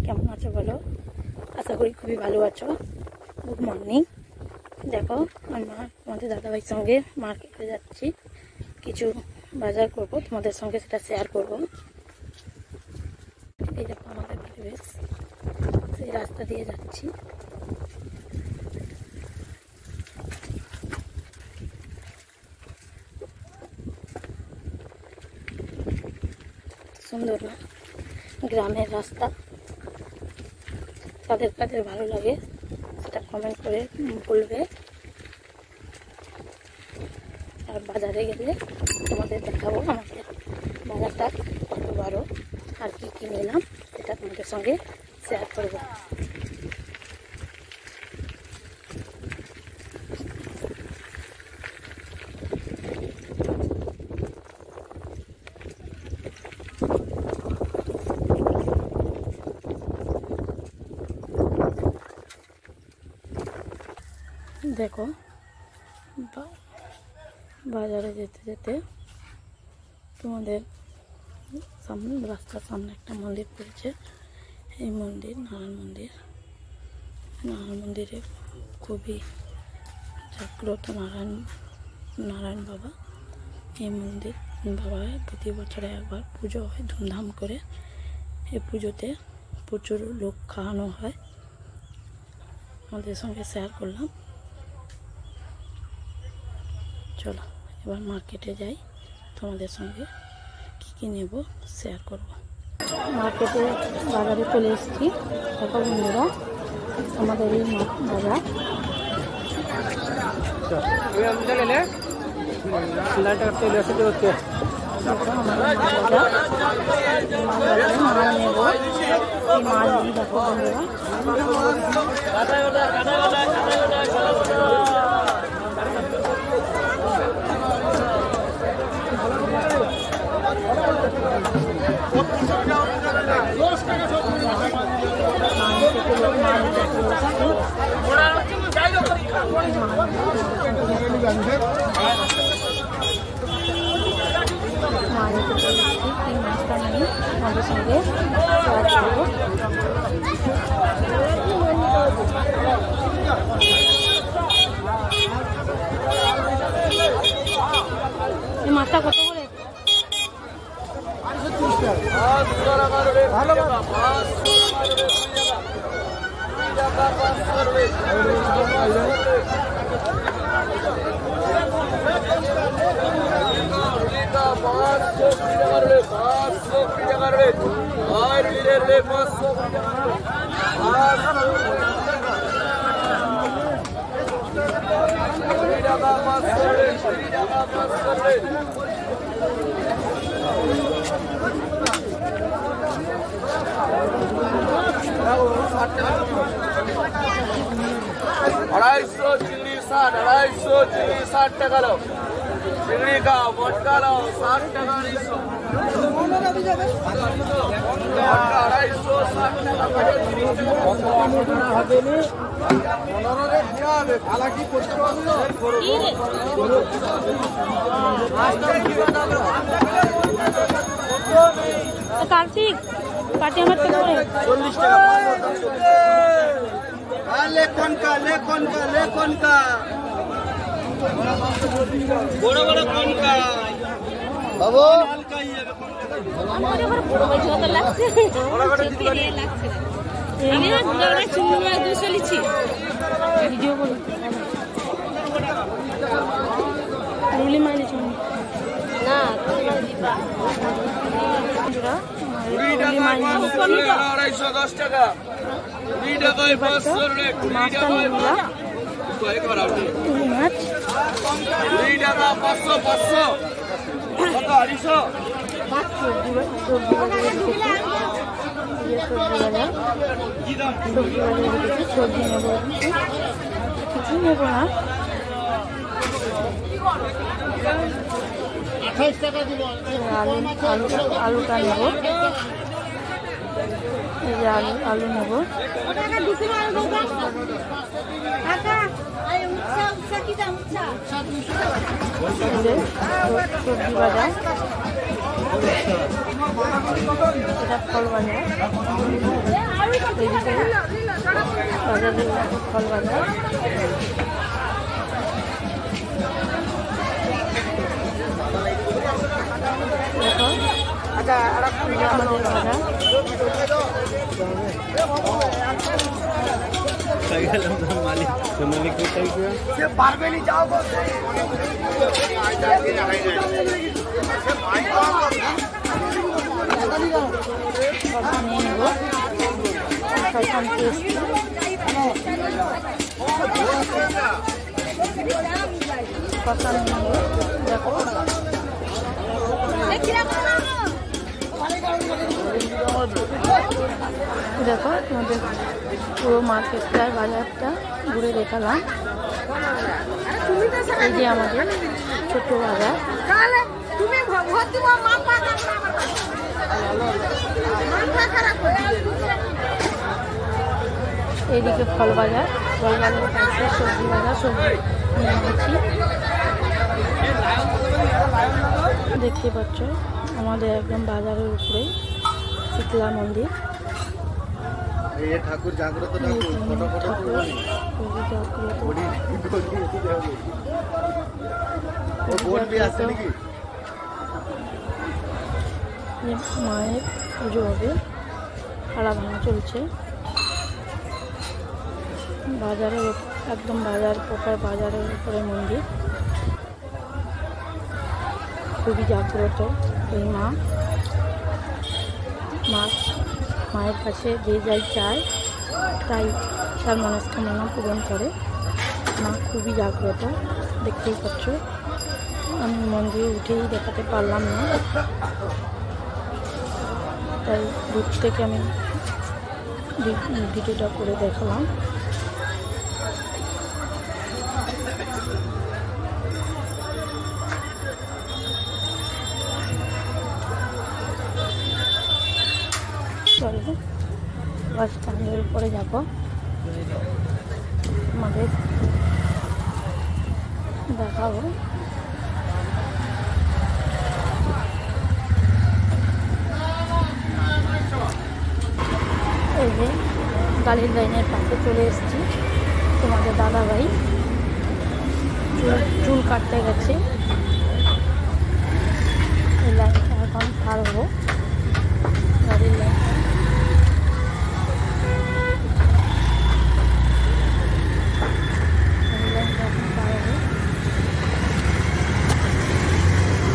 কেমন আছো বলো? আশা করি খুবই ভালো আছো। Good morning. দেখো আমাদের দাদাভাইয়ের সঙ্গে মার্কেটে যাচ্ছি, কিছু বাজার করব, তোমাদের সঙ্গে সেটা শেয়ার করব। এই দেখো আমাদের পরিবেশ, সেই রাস্তা দিয়ে যাচ্ছি। সুন্দর না গ্রামের রাস্তা? কাদের কাদের ভালো লাগে সেটা কমেন্ট করে বলবে। আর বাজারে গেলে তোমাদের দেখাবো আমাদের বাজারটা কত বড়, আর কি কি নিলাম সেটা তোমাদের সঙ্গে শেয়ার করবো। দেখো বাজারে যেতে যেতে তোমাদের সামনে, রাস্তার সামনে একটা মন্দির পড়েছে। এই মন্দির নারায়ণ মন্দির। নারায়ণ মন্দিরে খুবই জাগ্রত নারায়ণ বাবা। এই মন্দির বাবায় প্রতি বছরে একবার পুজো হয় ধুমধাম করে। এই পুজোতে প্রচুর লোক খাওয়ানো হয়, আমাদের সঙ্গে শেয়ার করলাম। চলো এবার মার্কেটে যাই, তোমাদের সঙ্গে কী কী নেব শেয়ার করব। মার্কেটে বাজারে চলে এসেছি। দেখো বন্ধুরা আমাদের এই বাজার। দেখো আমাদের মাল নেব, এই মাল নিয়ে দেখো বন্ধুরা। মাছটা নিয়ে আমাদের সঙ্গে শেয়ার করবো। এই মাছটা কত করে? अढ़ाईसौ चिंगड़ी 60, 250 चिंगड़ी 60 टका लो। चिंगड़ी का मोटका लो 60 टका 250। मोटका 250 60 टका। कार्तिक पार्टी আমার তো করে 40 টাকা। लेखन का बड़ा बड़ा कौन का बाबू हल्का ही है আমাদের ঘরে বড় হয়েছে তো লাগছে, লাগছে আমি না দুটো চুমড়া 200 লিছি ভিডিও বল রুলি মাইলে চুম না দিবা জোড়া রুলি মাইলে 210 টাকা 2 টাকায় 500 রে 2 টাকায় তো একবার আউট মাছ 2 টাকা 500 কত 250 সবজি নেব, কিছু নেব না। 28 টাকা দিব। আলুটা নেব, এই যে আলু নেব। সবজি বাজার, এটা ফল বাজার। এদিকে বাজারে ফল বাজার। দেখো আমাদের বাজার। শশা নিয়ে নেব, শশা নিয়ে এসছি। শশা নিয়ে নেব। দেখো দেখো তোমাদের পুরো মার্কেটটা বাজারটা ঘুরে দেখালাম। এই যে আমাদের ছোট বাজার। এইদিকে ফল বাজার, ফল বাজারের পাশে সবজি বাজার, সবজি নিয়ে নিয়েছি। দেখতে পাচ্ছ আমাদের একদম বাজারের উপরে শীতলা মন্দির। ঠাকুর জাগ্রত মায়ের পুজো হবে, হাড়া ভাঙা চলছে বাজারের, একদম বাজার প্রপার বাজারের উপরে মন্দির। খুবই জাগ্রত এই মায়ের কাছে যে যাই চায় তাই তার মনস্কামনা পূরণ করে। মা খুবই জাগ্রত, দেখতেই পাচ্ছ। আমি মন্দিরে উঠেই দেখাতে পারলাম না, তাই দূর থেকে আমি ভিডিওটা করে দেখালাম। চলো বাস স্ট্যান্ডের উপরে যাব, আমাদের দেখাবো। এই যে গাড়ির লাইনের পাশে চলে এসেছি। তোমাদের দাদা ভাই চুল কাটতে গেছে, এই লাইনটা এখন পার হবো। গাড়ির লাইন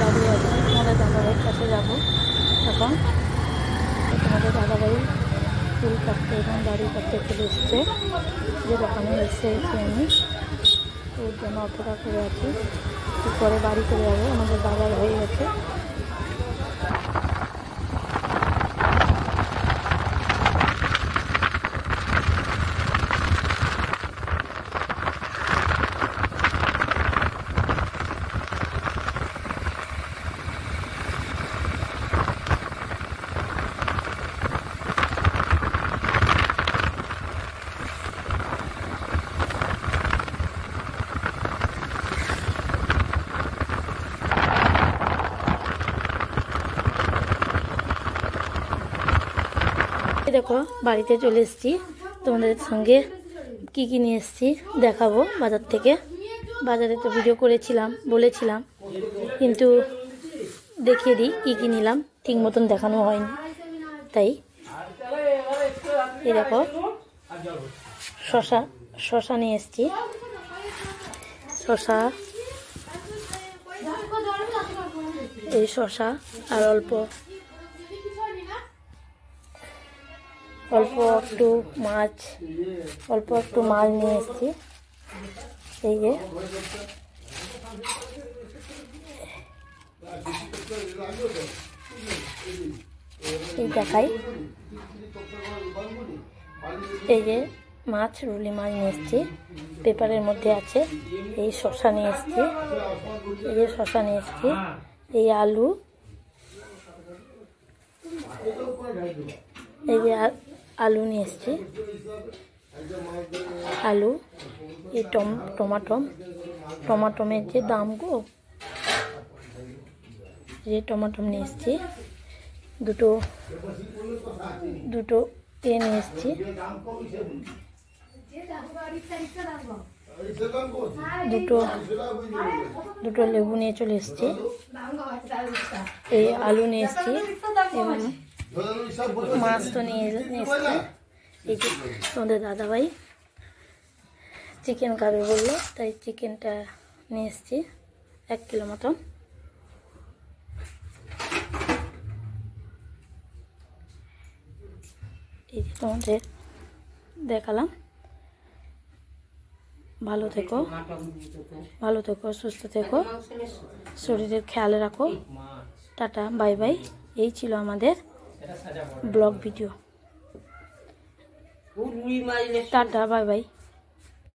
দাঁড়িয়ে আছি। তোমাদের দাদাভাইয়ের কাছে যাবো এখন। তোমাদের দাদাভাই চুল কাটতে এবং দাড়ি কাটতে চলে এসছে, যে দোকানে এসে আমি ওর জন্য অপেক্ষা করে আছি। পরে বাড়ি চলে যাবো, আমাদের বাজার হয়ে গেছে। দেখো বাড়িতে চলে এসেছি, তোমাদের সঙ্গে কি কি নিয়ে এসেছি দেখাবো বাজার থেকে। বাজারে তো ভিডিও করেছিলাম, বলেছিলাম, কিন্তু দেখিয়ে দিই কি কি নিলাম, ঠিক মতন দেখানো হয়নি। তাই এই দেখো শশা নিয়ে এসেছি। শশা, এই শশা আর অল্প একটু মাছ নিয়ে এসেছি। এই যে এই দেখাই, এই যে মাছ, রুলি মাছ নিয়ে এসেছি, পেপারের মধ্যে আছে। এই শশা নিয়ে এসেছি, এই আলু, এই যে আলু নিয়ে এসেছি, আলু, এই টমাটমের যে দাম গো, যে টমাটম নিয়ে এসেছি, দুটো এ নিয়ে এসেছি, দুটো লেবু নিয়ে চলে এসেছি, এই আলু নিয়ে এসেছি এবং মাছ তো নিয়ে এসেছি। এই যে তোমাদের দাদাভাই চিকেন খাবে বললো, তাই চিকেনটা নিয়ে এসেছি 1 কিলো মতন। এই যে তোমাদের দেখালাম। ভালো থেকো, সুস্থ থেকো, শরীরের খেয়াল রাখো। Tata, bye bye. এই ছিল আমাদের blog video. Tata, bye bye.